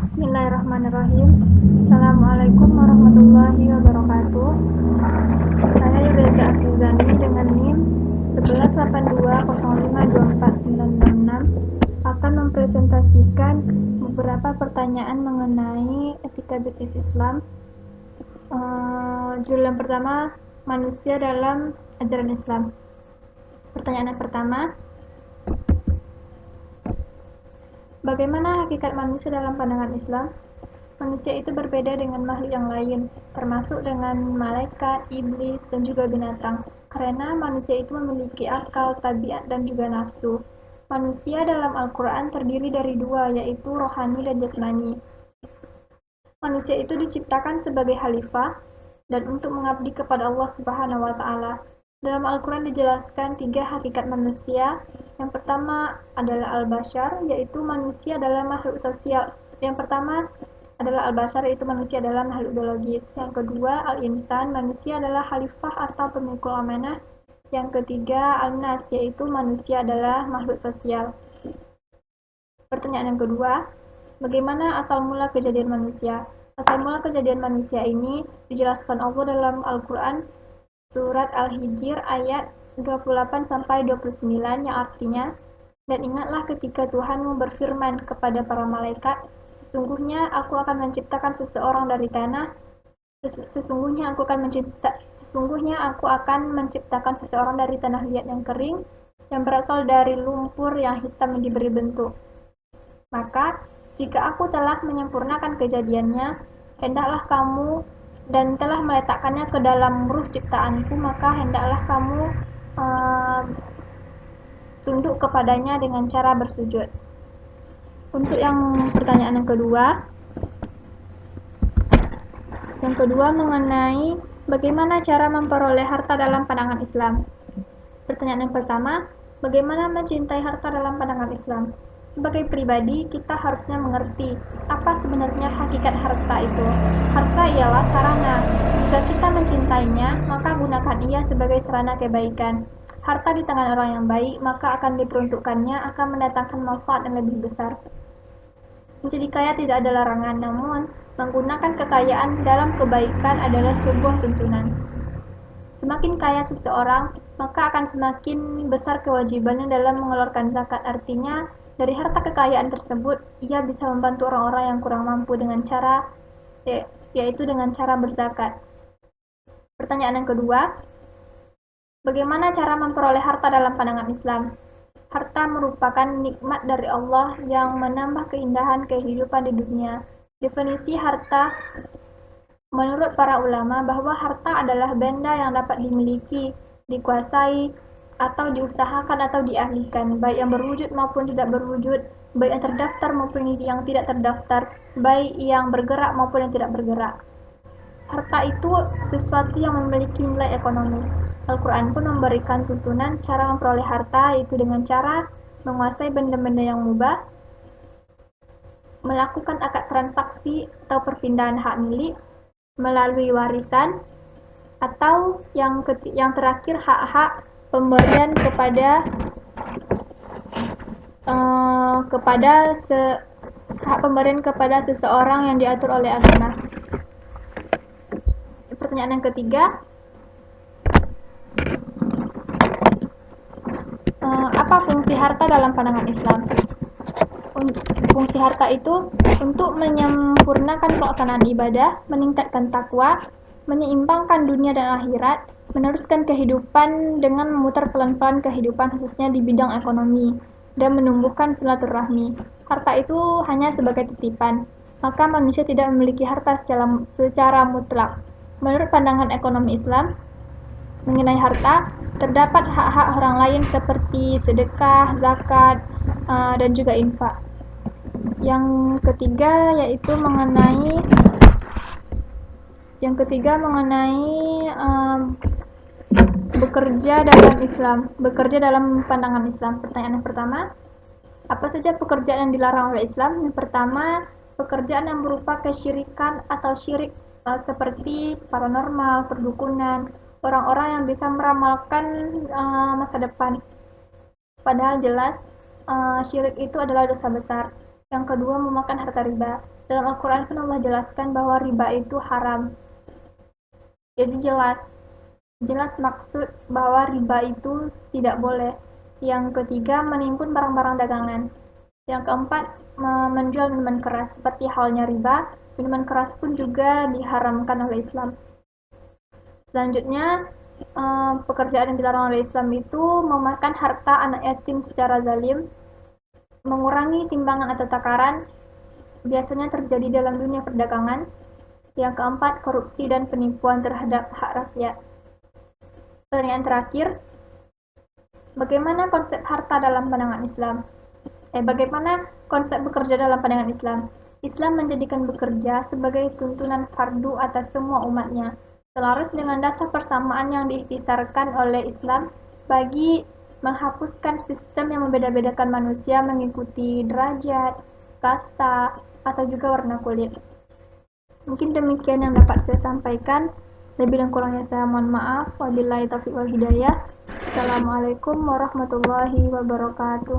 Bismillahirrahmanirrahim. Assalamualaikum warahmatullahi wabarakatuh. Saya Yuleza Afrizani dengan NIM 1182052496 akan mempresentasikan beberapa pertanyaan mengenai etika bisnis Islam. Judul yang pertama, manusia dalam ajaran Islam. Pertanyaan yang pertama, bagaimana hakikat manusia dalam pandangan Islam? Manusia itu berbeda dengan makhluk yang lain, termasuk dengan malaikat, iblis, dan juga binatang, karena manusia itu memiliki akal, tabiat, dan juga nafsu. Manusia dalam Al-Quran terdiri dari dua, yaitu rohani dan jasmani. Manusia itu diciptakan sebagai khalifah dan untuk mengabdi kepada Allah Subhanahu wa Ta'ala. Dalam Al-Quran dijelaskan tiga hakikat manusia. Yang pertama adalah al-bashar, yaitu manusia adalah makhluk sosial. Yang pertama adalah al-bashar, yaitu manusia adalah makhluk biologis. Yang kedua, al-insan, manusia adalah khalifah atau pemikul amanah. Yang ketiga, al-nas, yaitu manusia adalah makhluk sosial. Pertanyaan yang kedua, bagaimana asal mula kejadian manusia? Asal mula kejadian manusia ini dijelaskan Allah dalam Al-Quran surat Al-Hijr ayat 28-29 yang artinya, dan ingatlah ketika Tuhanmu berfirman kepada para malaikat, sesungguhnya aku akan menciptakan seseorang dari tanah, sesungguhnya aku akan menciptakan seseorang dari tanah liat yang kering, yang berasal dari lumpur yang hitam yang diberi bentuk. Maka, jika aku telah menyempurnakan kejadiannya, hendaklah kamu dan telah meletakkannya ke dalam ruh ciptaanku, maka hendaklah kamu tunduk kepadanya dengan cara bersujud. Untuk yang pertanyaan yang kedua mengenai bagaimana cara memperoleh harta dalam pandangan Islam. Pertanyaan yang pertama, bagaimana mencintai harta dalam pandangan Islam? Sebagai pribadi, kita harusnya mengerti apa sebenarnya hakikat harta itu. Harta ialah sarana. Jika kita mencintainya, maka gunakan ia sebagai sarana kebaikan. Harta di tangan orang yang baik, maka akan diperuntukkannya akan mendatangkan manfaat yang lebih besar. Menjadi kaya tidak ada larangan, namun menggunakan kekayaan dalam kebaikan adalah sebuah tuntunan. Semakin kaya seseorang, maka akan semakin besar kewajibannya dalam mengeluarkan zakat. Artinya, dari harta kekayaan tersebut, ia bisa membantu orang-orang yang kurang mampu dengan cara, yaitu dengan cara berzakat. Pertanyaan yang kedua, bagaimana cara memperoleh harta dalam pandangan Islam? Harta merupakan nikmat dari Allah yang menambah keindahan kehidupan di dunia. Definisi harta menurut para ulama bahwa harta adalah benda yang dapat dimiliki, dikuasai, atau diusahakan atau diahlikan, baik yang berwujud maupun tidak berwujud, baik yang terdaftar maupun yang tidak terdaftar, baik yang bergerak maupun yang tidak bergerak. Harta itu sesuatu yang memiliki nilai ekonomis. Al-Quran pun memberikan tuntunan cara memperoleh harta, yaitu dengan cara menguasai benda-benda yang mubah, melakukan akad transaksi atau perpindahan hak milik, melalui warisan, atau yang terakhir hak-hak pemberian kepada seseorang yang diatur oleh agama. Pertanyaan yang ketiga, apa fungsi harta dalam pandangan Islam? Fungsi harta itu untuk menyempurnakan pelaksanaan ibadah, meningkatkan takwa, menyeimbangkan dunia dan akhirat, meneruskan kehidupan dengan memutar pelan-pelan kehidupan khususnya di bidang ekonomi, dan menumbuhkan silaturahmi. Harta itu hanya sebagai titipan, maka manusia tidak memiliki harta secara mutlak. Menurut pandangan ekonomi Islam, mengenai harta, terdapat hak-hak orang lain seperti sedekah, zakat, dan juga infak. Yang ketiga mengenai bekerja dalam Islam, bekerja dalam pandangan Islam. Pertanyaan yang pertama, apa saja pekerjaan yang dilarang oleh Islam? Yang pertama, pekerjaan yang berupa kesyirikan atau syirik, seperti paranormal, perdukunan, orang-orang yang bisa meramalkan masa depan. Padahal jelas syirik itu adalah dosa besar. Yang kedua, memakan harta riba. Dalam Al-Quran pun Allah jelaskan bahwa riba itu haram. Jadi jelas maksud bahwa riba itu tidak boleh. Yang ketiga, menimbun barang-barang dagangan. Yang keempat, menjual minuman keras. Seperti halnya riba, minuman keras pun juga diharamkan oleh Islam. Selanjutnya, pekerjaan yang dilarang oleh Islam itu memakan harta anak yatim secara zalim, mengurangi timbangan atau takaran, biasanya terjadi dalam dunia perdagangan. Yang keempat, korupsi dan penipuan terhadap hak rakyat. Pertanyaan terakhir, bagaimana konsep harta dalam pandangan Islam? Bagaimana konsep bekerja dalam pandangan Islam? Islam menjadikan bekerja sebagai tuntunan fardu atas semua umatnya, selaras dengan dasar persamaan yang diiktisarkan oleh Islam bagi menghapuskan sistem yang membeda-bedakan manusia mengikuti derajat, kasta, atau juga warna kulit. Mungkin demikian yang dapat saya sampaikan. Lebih dan kurangnya saya mohon maaf. Wabillahi taufiq wal hidayah. Assalamualaikum warahmatullahi wabarakatuh.